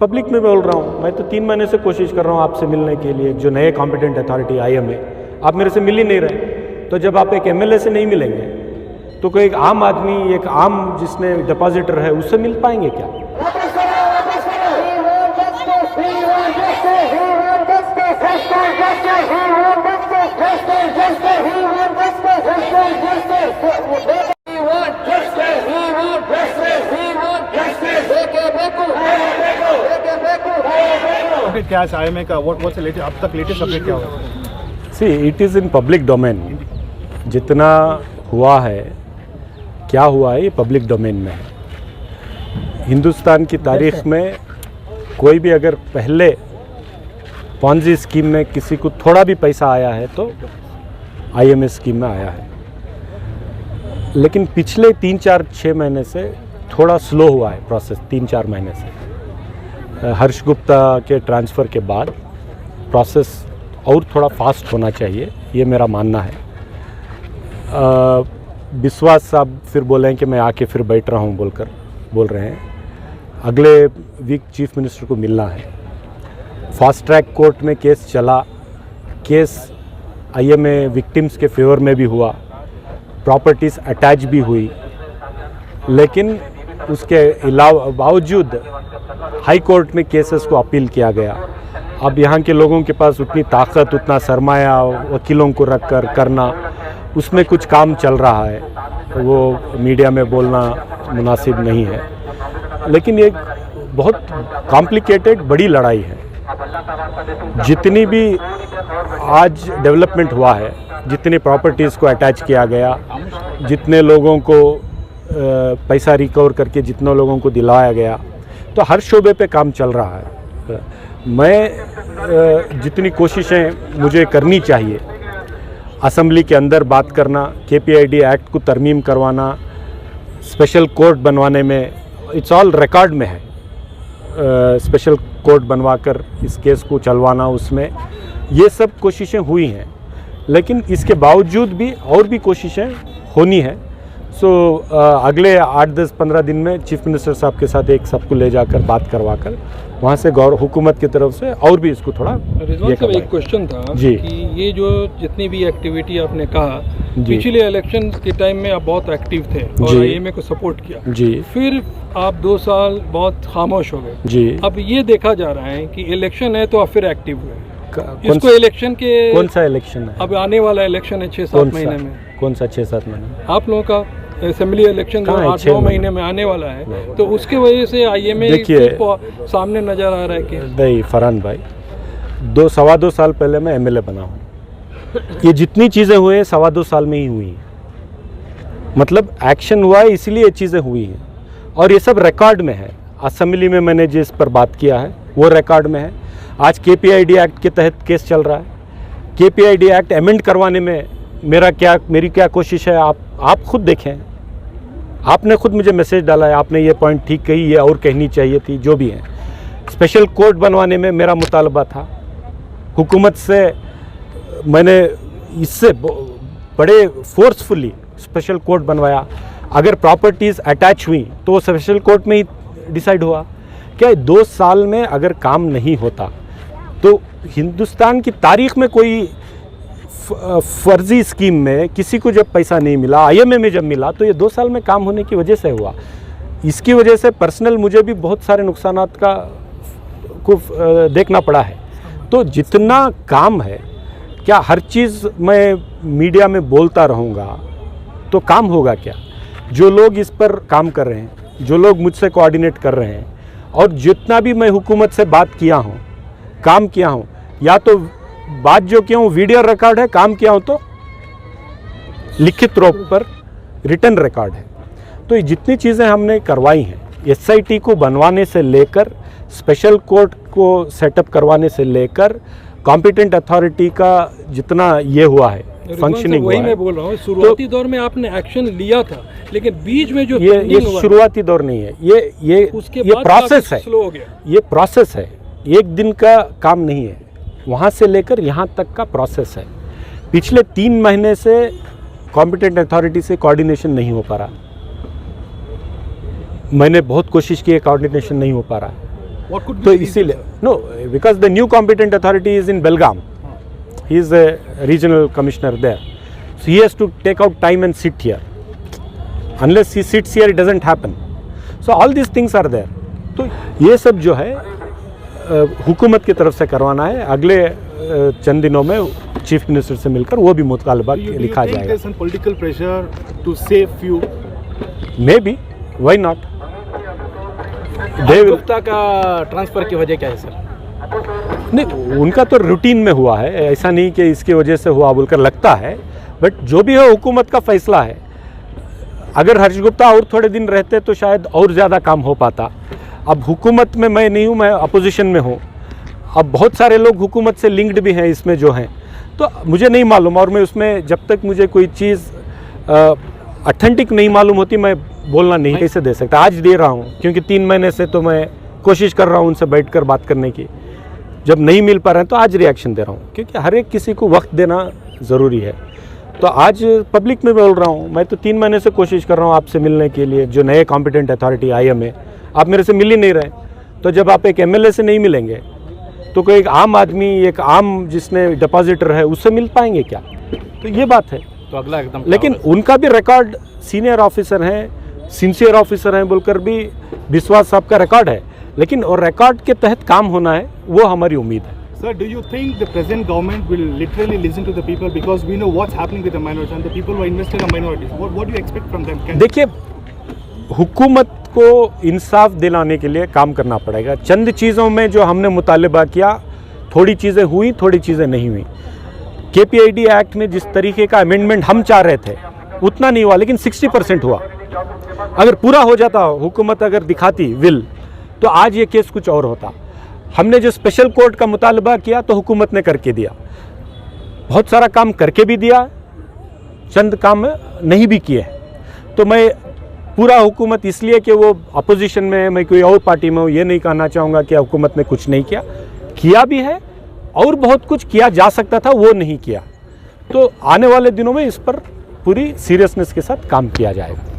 Public में बोल रहा हूँ, मैं तो 3 महीने से कोशिश कर रहा हूँ आपसे मिलने के लिए, जो नए कॉम्पिटेंट अथॉरिटी IMA, आप मेरे से मिल ही नहीं रहे। तो जब आप एक MLA से नहीं मिलेंगे तो कोई एक आम आदमी, एक आम जिसने डिपॉजिटर है, उससे मिल पाएंगे क्या? क्या है IMA का? व्हाट्स द लेटेस्ट, अब तक लेटेस्ट अपडेट क्या हुआ? See, it is in public domain. जितना हुआ है, क्या हुआ है, ये पब्लिक डोमेन में है। हिंदुस्तान की तारीख में कोई भी अगर पहले पॉन्जी स्कीम में किसी को थोड़ा भी पैसा आया है तो IMA स्कीम में आया है। लेकिन पिछले 3-4-6 महीने से थोड़ा स्लो हुआ है प्रोसेस, 3-4 महीने से। हर्ष गुप्ता के ट्रांसफ़र के बाद प्रोसेस और थोड़ा फास्ट होना चाहिए, ये मेरा मानना है। विश्वास साहब फिर बोले कि मैं आके फिर बैठ रहा हूँ बोल रहे हैं। अगले वीक चीफ मिनिस्टर को मिलना है। फास्ट ट्रैक कोर्ट में केस चला, केस IMA विक्टिम्स के फेवर में भी हुआ, प्रॉपर्टीज़ अटैच भी हुई, लेकिन उसके बावजूद हाई कोर्ट में केसेस को अपील किया गया। अब यहाँ के लोगों के पास उतनी ताकत, उतना सरमाया वकीलों को रख कर करना, उसमें कुछ काम चल रहा है, वो मीडिया में बोलना मुनासिब नहीं है। लेकिन ये बहुत कॉम्प्लिकेटेड बड़ी लड़ाई है। जितनी भी आज डेवलपमेंट हुआ है, जितनी प्रॉपर्टीज़ को अटैच किया गया, जितने लोगों को पैसा रिकवर करके जितने लोगों को दिलाया गया, तो हर शोबे पे काम चल रहा है। मैं जितनी कोशिशें मुझे करनी चाहिए, असेंबली के अंदर बात करना, KPID एक्ट को तरमीम करवाना, स्पेशल कोर्ट बनवाने में, इट्स ऑल रिकॉर्ड में है। स्पेशल कोर्ट बनवाकर इस केस को चलवाना, उसमें ये सब कोशिशें हुई हैं। लेकिन इसके बावजूद भी और भी कोशिशें होनी है। अगले 8-10-15 दिन में चीफ मिनिस्टर साहब के साथ एक सबको ले जाकर बात करवा कर वहाँ से हुकूमत की तरफ से और भी इसको थोड़ा। रिजवान साहब, एक क्वेश्चन था जी कि ये जो जितनी भी एक्टिविटी आपने कहा, पिछले इलेक्शन के टाइम में आप बहुत एक्टिव थे और IMA को सपोर्ट किया जी, फिर आप 2 साल बहुत खामोश हो गए जी। अब ये देखा जा रहा है कि इलेक्शन है तो आप फिर एक्टिव हुए। इसको इलेक्शन के, कौन सा इलेक्शन है? अब आने वाला इलेक्शन है 6-7 महीने में। कौन सा 6-7 महीने? आप लोगों का असेंबली इलेक्शन 8-9 महीने में आने वाला है, तो उसके वजह से IMA सामने नजर आ रहा है कि नहीं। फरहान भाई, 2-2.25 साल पहले मैं MLA बना हूँ। ये जितनी चीज़ें हुई हैं 2.25 साल में ही हुई हैं। मतलब एक्शन हुआ है, इसलिए ये चीज़ें हुई हैं और ये सब रिकॉर्ड में है। असेंबली में मैंने जिस पर बात किया है वो रिकॉर्ड में है। आज KPID एक्ट के तहत केस चल रहा है। KPID एक्ट अमेंड करवाने में मेरी क्या कोशिश है, आप खुद देखें। आपने खुद मुझे मैसेज डाला है, आपने ये पॉइंट ठीक कही, ये और कहनी चाहिए थी, जो भी है। स्पेशल कोर्ट बनवाने में मेरा मुतालबा था। हुकूमत से मैंने इससे बड़े फोर्सफुली स्पेशल कोर्ट बनवाया। अगर प्रॉपर्टीज़ अटैच हुई तो वो स्पेशल कोर्ट में ही डिसाइड हुआ। क्या 2 साल में अगर काम नहीं होता तो हिंदुस्तान की तारीख में कोई फर्जी स्कीम में किसी को जब पैसा नहीं मिला, IMA में जब मिला, तो ये 2 साल में काम होने की वजह से हुआ। इसकी वजह से पर्सनल मुझे भी बहुत सारे नुकसानात को देखना पड़ा है। तो जितना काम है, क्या हर चीज़ मैं मीडिया में बोलता रहूँगा तो काम होगा क्या? जो लोग इस पर काम कर रहे हैं, जो लोग मुझसे कोऑर्डिनेट कर रहे हैं, और जितना भी मैं हुकूमत से बात किया हूँ, काम किया हूँ, या तो बात जो किया हूँ वीडियो रिकॉर्ड है, काम किया हूँ तो लिखित रूप पर रिटर्न रिकॉर्ड है। तो ये जितनी चीज़ें हमने करवाई हैं, SIT को बनवाने से लेकर, स्पेशल कोर्ट को सेटअप करवाने से लेकर, कॉम्पिटेंट अथॉरिटी का जितना ये हुआ है, फंक्शनिंग हुआ है। मैं बोल रहा हूँ, शुरुआती दौर में आपने एक्शन लिया था, लेकिन बीच में जो ये शुरुआती दौर नहीं है, ये प्रोसेस है, स्लो हो गया। ये प्रोसेस है, एक दिन का काम नहीं है। वहाँ से लेकर यहाँ तक का प्रोसेस है। पिछले 3 महीने से कॉम्पिटेंट अथॉरिटी से कोऑर्डिनेशन नहीं हो पा रहा। मैंने बहुत कोशिश की है, कोऑर्डिनेशन नहीं हो पा रहा। What could be तो the reason, इसीलिए sir? No because the new competent authority is in Belgaum. He is a regional commissioner there. So he has to take out time and sit here. Unless he sits here, it doesn't happen. So all these things are there. तो ये सब जो है हुकूमत की तरफ से करवाना है. अगले चंद दिनों में चीफ मिनिस्टर से मिलकर वो भी मुतालबा लिखा जाएगा. There's some political pressure to save few. Maybe, why not? Gupta का ट्रांसफर की वजह क्या है सर? नहीं, उनका तो रूटीन में हुआ है, ऐसा नहीं कि इसकी वजह से हुआ बोलकर लगता है. बट जो भी है हुकूमत का फैसला है. अगर हर्ष गुप्ता और थोड़े दिन रहते तो शायद और ज़्यादा काम हो पाता. अब हुकूमत में मैं नहीं हूँ, मैं अपोजिशन में हूँ. अब बहुत सारे लोग हुकूमत से लिंक्ड भी हैं इसमें जो हैं, तो मुझे नहीं मालूम. और मैं उसमें जब तक मुझे कोई चीज़ ऑथेंटिक नहीं मालूम होती मैं बोलना नहीं कैसे दे सकता. आज दे रहा हूँ क्योंकि 3 महीने से तो मैं कोशिश कर रहा हूँ उनसे बैठकर बात करने की. जब नहीं मिल पा रहे हैं तो आज रिएक्शन दे रहा हूँ, क्योंकि हर एक किसी को वक्त देना ज़रूरी है. तो आज पब्लिक में बोल रहा हूँ. मैं तो 3 महीने से कोशिश कर रहा हूँ आपसे मिलने के लिए. जो नए कॉम्पिटेंट अथॉरिटी IM है, आप मेरे से मिल ही नहीं रहे. तो जब आप एक MLA से नहीं मिलेंगे तो कोई एक आम आदमी, एक आम जिसने डिपॉजिटर है, उससे मिल पाएंगे क्या? तो ये बात है. तो अगला एकदम लेकिन उनका भी रिकॉर्ड, सीनियर ऑफिसर हैं, सिंसियर ऑफिसर हैं बोलकर भी विश्वास साहब का रिकॉर्ड है. लेकिन और रिकॉर्ड के तहत काम होना है, वो हमारी उम्मीद है. Sir, do you think the present government will literally listen to the people, because we know what's happening with the minorities and the people who are invested in minorities? What do you expect from them? देखिए, हुकूमत को इंसाफ दिलाने के लिए काम करना पड़ेगा. चंद चीज़ों में जो हमने मुतालबा किया, थोड़ी चीज़ें हुई, थोड़ी चीज़ें नहीं हुई. KPID एक्ट में जिस तरीके का अमेंडमेंट हम चाह रहे थे उतना नहीं हुआ, लेकिन 60% हुआ. अगर पूरा हो जाता, हुकूमत अगर दिखाती विल, तो आज ये केस कुछ और होता. हमने जो स्पेशल कोर्ट का मुतालबा किया तो हुकूमत ने करके दिया. बहुत सारा काम करके भी दिया, चंद काम नहीं भी किए. तो मैं पूरा हुकूमत इसलिए कि वो अपोजिशन में, मैं कोई और पार्टी में हूँ, ये नहीं कहना चाहूँगा कि हुकूमत ने कुछ नहीं किया भी है. और बहुत कुछ किया जा सकता था, वो नहीं किया. तो आने वाले दिनों में इस पर पूरी सीरियसनेस के साथ काम किया जाएगा.